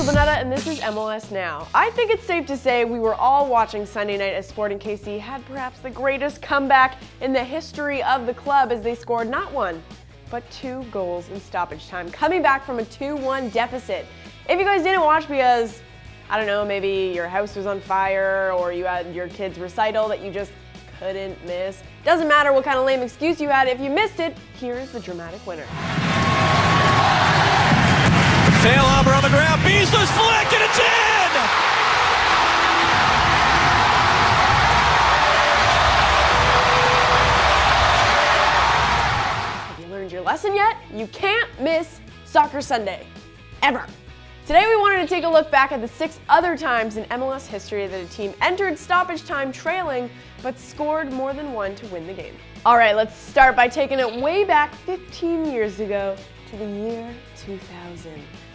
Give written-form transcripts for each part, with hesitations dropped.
Bonetta, and this is MLS Now. I think it's safe to say we were all watching Sunday night as Sporting KC had perhaps the greatest comeback in the history of the club as they scored not one, but 2 goals in stoppage time, coming back from a 2-1 deficit. If you guys didn't watch because, I don't know, maybe your house was on fire or you had your kid's recital that you just couldn't miss, doesn't matter what kind of lame excuse you had, if you missed it, here's the dramatic winner. Tailhopper on the ground, Beasley's flick, and it's in! Have you learned your lesson yet? You can't miss Soccer Sunday. Ever. Today we wanted to take a look back at the 6 other times in MLS history that a team entered stoppage time trailing, but scored more than one to win the game. Alright, let's start by taking it way back 15 years ago to the year 2000.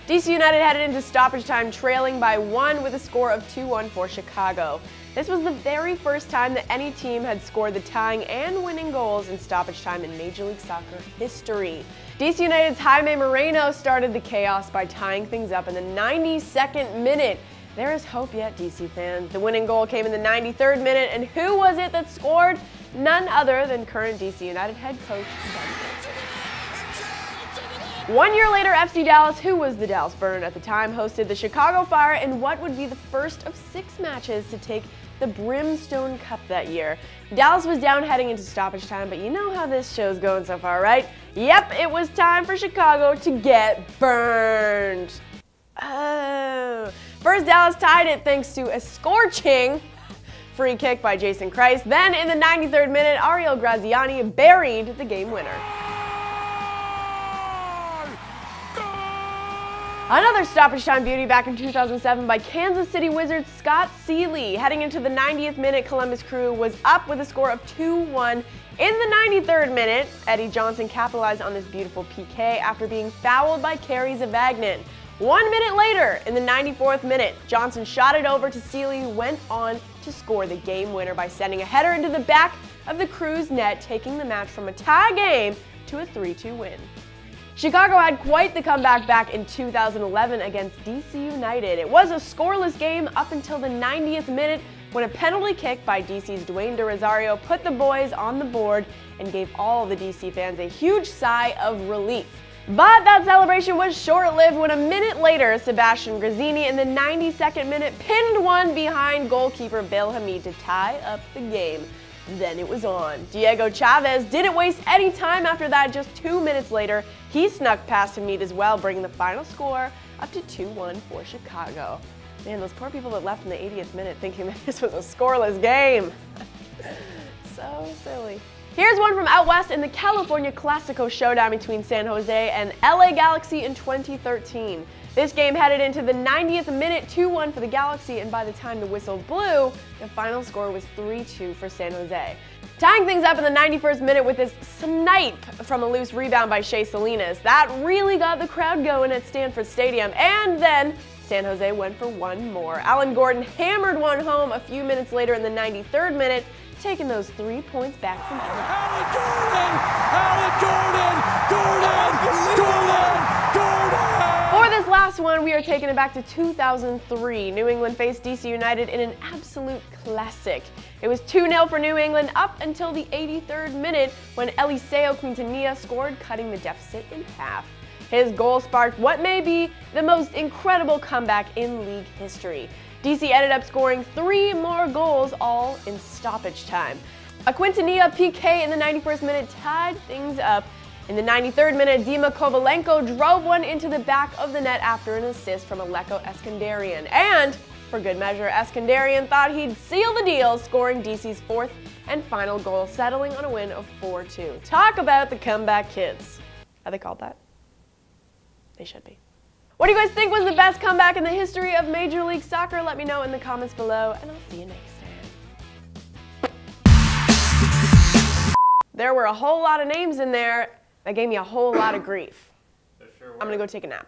DC.UNITED headed into stoppage time trailing by 1 with a score of 2-1 for Chicago. This was the very first time that any team had scored the tying and winning goals in stoppage time in Major League Soccer history. DC.UNITED's Jaime Moreno started the chaos by tying things up in the 92nd minute. There is hope yet, DC fans. The winning goal came in the 93rd minute, and who was it that scored? None other than current DC.UNITED head coach, Ben. 1 year later, FC Dallas, who was the Dallas Burn at the time, hosted the Chicago Fire in what would be the first of 6 matches to take the Brimstone Cup that year. Dallas was down heading into stoppage time, but you know how this show's going so far, right? Yep, it was time for Chicago to get burned. Oh. First, Dallas tied it thanks to a scorching free kick by Jason Kreis. Then, in the 93rd minute, Ariel Graziani buried the game winner. Another stoppage time beauty back in 2007 by Kansas City Wizards Scott Seeley. Heading into the 90th minute, Columbus Crew was up with a score of 2-1. In the 93rd minute, Eddie Johnson capitalized on this beautiful PK after being fouled by Kerry Zavagnin. 1 minute later, in the 94th minute, Johnson shot it over to Seeley, who went on to score the game winner by sending a header into the back of the Crew's net, taking the match from a tie game to a 3-2 win. Chicago had quite the comeback back in 2011 against DC.UNITED. It was a scoreless game up until the 90th minute when a penalty kick by DC's Dwayne De Rosario put the boys on the board and gave all the DC fans a huge sigh of relief. But that celebration was short-lived when a minute later, Sebastian Grazzini in the 92nd minute pinned one behind goalkeeper Bill Hamid to tie up the game. Then it was on. Diego Chavez didn't waste any time after that. Just 2 minutes later, he snuck past Hamid as well, bringing the final score up to 2-1 for Chicago. Man, those poor people that left in the 80th minute thinking that this was a scoreless game. So silly. Here's one from out west in the California Clasico showdown between San Jose and LA Galaxy in 2013. This game headed into the 90th minute, 2-1 for the Galaxy, and by the time the whistle blew, the final score was 3-2 for San Jose. Tying things up in the 91st minute with this snipe from a loose rebound by Shea Salinas. That really got the crowd going at Stanford Stadium, and then San Jose went for one more. Alan Gordon hammered one home a few minutes later in the 93rd minute, taking those 3 points back from home. For this last one, we are taking it back to 2003. New England faced DC.UNITED in an absolute classic. It was 2-0 for New England up until the 83rd minute when Eliseo Quintanilla scored, cutting the deficit in half. His goal sparked what may be the most incredible comeback in league history. DC ended up scoring 3 more goals, all in stoppage time. A Quintanilla PK in the 91st minute tied things up. In the 93rd minute, Dima Kovalenko drove one into the back of the net after an assist from Aleko Eskandarian. And, for good measure, Eskandarian thought he'd seal the deal, scoring DC's 4th and final goal, settling on a win of 4-2. Talk about the comeback kids. Are they called that? They should be. What do you guys think was the best comeback in the history of Major League Soccer? Let me know in the comments below, and I'll see you next time. There were a whole lot of names in there that gave me a whole lot of grief. I'm gonna go take a nap.